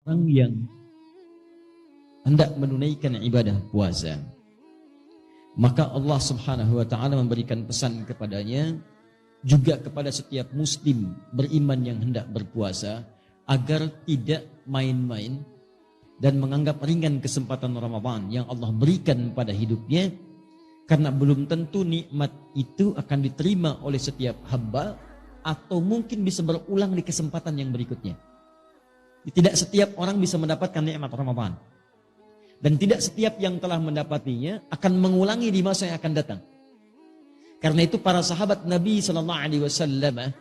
orang yang hendak menunaikan ibadah puasa, maka Allah Subhanahu wa taala memberikan pesan kepadanya juga kepada setiap muslim beriman yang hendak berpuasa agar tidak main-main dan menganggap ringan kesempatan Ramadan yang Allah berikan pada hidupnya, karena belum tentu nikmat itu akan diterima oleh setiap hamba atau mungkin bisa berulang di kesempatan yang berikutnya. Tidak setiap orang bisa mendapatkan nikmat Ramadan. Dan tidak setiap yang telah mendapatinya akan mengulangi di masa yang akan datang. Karena itu para sahabat Nabi SAW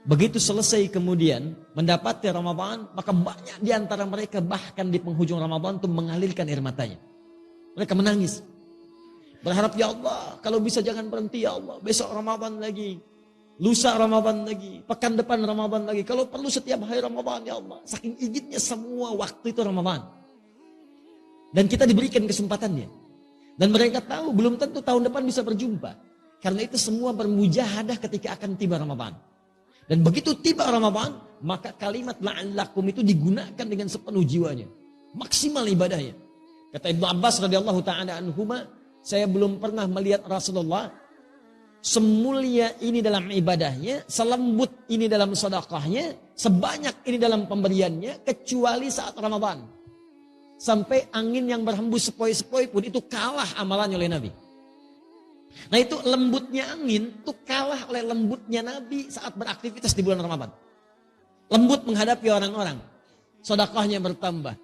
begitu selesai kemudian mendapati Ramadan, maka banyak di antara mereka bahkan di penghujung Ramadan itu mengalirkan air matanya. Mereka menangis. Berharap, ya Allah, kalau bisa jangan berhenti ya Allah. Besok Ramadan lagi. Lusa Ramadan lagi, pekan depan Ramadan lagi. Kalau perlu setiap hari Ramadan ya Allah. Saking inginnya semua waktu itu Ramadan. Dan kita diberikan kesempatannya. Dan mereka tahu belum tentu tahun depan bisa berjumpa. Karena itu semua bermujahadah ketika akan tiba Ramadan. Dan begitu tiba Ramadan, maka kalimat la'allakum itu digunakan dengan sepenuh jiwanya. Maksimal ibadahnya. Kata Ibnu Abbas radhiyallahu taala anhuma, saya belum pernah melihat Rasulullah semulia ini dalam ibadahnya, selembut ini dalam sedekahnya, sebanyak ini dalam pemberiannya, kecuali saat Ramadan. Sampai angin yang berhembus sepoi-sepoi pun itu kalah amalannya oleh Nabi. Nah itu lembutnya angin, itu kalah oleh lembutnya Nabi saat beraktivitas di bulan Ramadan. Lembut menghadapi orang-orang, sedekahnya bertambah,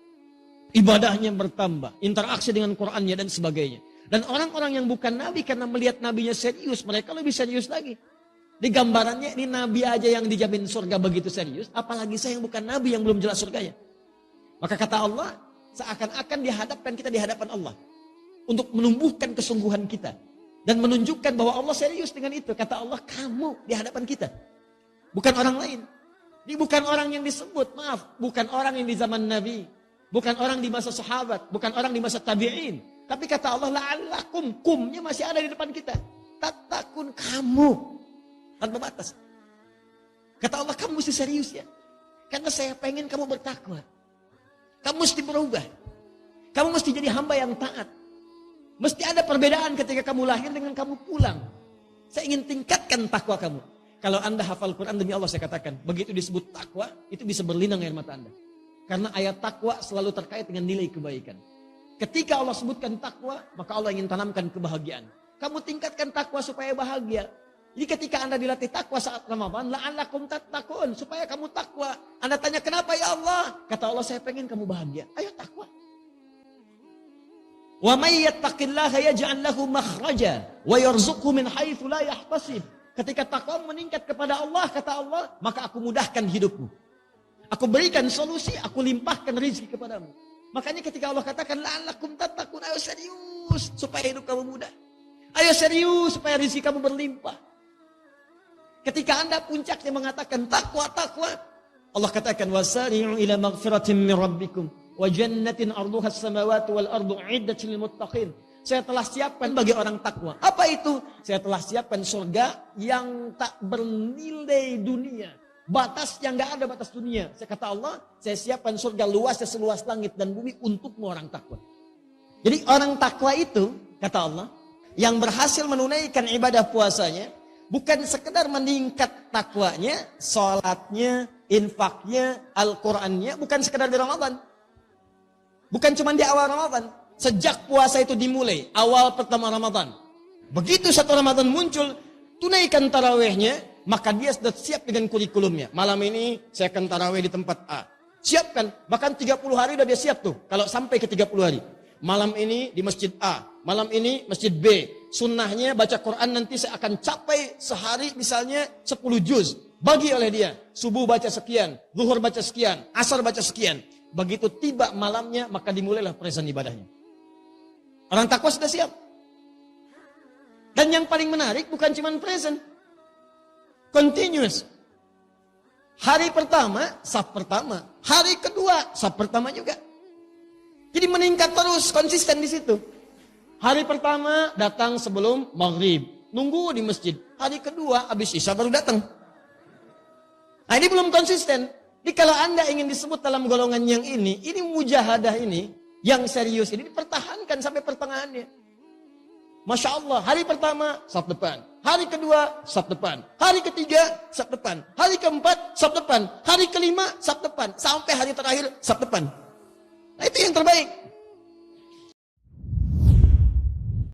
ibadahnya bertambah, interaksi dengan Qur'annya dan sebagainya. Dan orang-orang yang bukan Nabi karena melihat Nabinya serius, mereka lebih serius lagi. Di gambarannya ini Nabi aja yang dijamin surga begitu serius, apalagi saya yang bukan Nabi yang belum jelas surganya. Maka kata Allah, seakan-akan dihadapkan kita di hadapan Allah. Untuk menumbuhkan kesungguhan kita. Dan menunjukkan bahwa Allah serius dengan itu. Kata Allah, kamu di hadapan kita. Bukan orang lain. Ini bukan orang yang disebut, maaf. Bukan orang yang di zaman Nabi. Bukan orang di masa sahabat. Bukan orang di masa tabi'in. Tapi kata Allah, la'allakum, kumnya masih ada di depan kita. Tatakun kamu. Tanpa batas. Kata Allah, kamu mesti serius ya. Karena saya pengen kamu bertakwa. Kamu mesti berubah. Kamu mesti jadi hamba yang taat. Mesti ada perbedaan ketika kamu lahir dengan kamu pulang. Saya ingin tingkatkan takwa kamu. Kalau anda hafal Quran, demi Allah saya katakan, begitu disebut takwa, itu bisa berlinang air mata anda. Karena ayat takwa selalu terkait dengan nilai kebaikan. Ketika Allah sebutkan takwa, maka Allah ingin tanamkan kebahagiaan. Kamu tingkatkan takwa supaya bahagia. Jadi ketika anda dilatih takwa saat Ramadan, la'allakum tattaqun, supaya kamu takwa. Anda tanya, kenapa ya Allah? Kata Allah, saya pengen kamu bahagia. Ayo takwa. Wa may yattaqillaha yaj'al lahu makhraja wa yarzuqhu min haitsu la yahtasib. Ketika takwa meningkat kepada Allah, kata Allah, maka aku mudahkan hidupmu. Aku berikan solusi, aku limpahkan rezeki kepadamu. Makanya ketika Allah katakan la'allakum tattaqun, ayo serius supaya hidup kamu mudah. Ayo serius supaya rezeki kamu berlimpah. Ketika anda puncaknya mengatakan takwa, Allah katakan wasari'u ila maghfiratin min rabbikum wa jannatin arduha as-samawati wal ardu 'iddatil lil muttaqin. Saya telah siapkan bagi orang takwa. Apa itu? Saya telah siapkan surga yang tak bernilai dunia. Batas yang gak ada batas dunia. Saya kata Allah, saya siapkan surga luasnya seluas langit dan bumi untukmu orang takwa. Jadi orang takwa itu, kata Allah, yang berhasil menunaikan ibadah puasanya, bukan sekedar meningkat takwanya, sholatnya, infaknya, Al-Qurannya, bukan sekedar di Ramadan. Bukan cuma di awal Ramadan. Sejak puasa itu dimulai, awal pertama Ramadan. Begitu satu Ramadan muncul, tunaikan tarawihnya, maka dia sudah siap dengan kurikulumnya. Malam ini saya akan tarawih di tempat A. Siapkan, bahkan 30 hari sudah dia siap tuh. Kalau sampai ke 30 hari. Malam ini di masjid A, malam ini masjid B. Sunnahnya baca Quran nanti saya akan capai sehari misalnya 10 juz. Bagi oleh dia, subuh baca sekian, zuhur baca sekian, asar baca sekian. Begitu tiba malamnya, maka dimulailah present ibadahnya. Orang takwa sudah siap. Dan yang paling menarik bukan cuma present. Continuous. Hari pertama, saf pertama. Hari kedua, saf pertama juga. Jadi meningkat terus, konsisten di situ. Hari pertama datang sebelum maghrib. Nunggu di masjid. Hari kedua, habis isya baru datang. Nah ini belum konsisten. Jadi kalau Anda ingin disebut dalam golongan yang ini mujahadah ini, yang serius ini dipertahankan sampai pertengahannya. Masya Allah, hari pertama, saf depan. Hari kedua, saf depan. Hari ketiga, saf depan. Hari keempat, saf depan. Hari kelima, saf depan. Sampai hari terakhir, saf depan. Nah itu yang terbaik.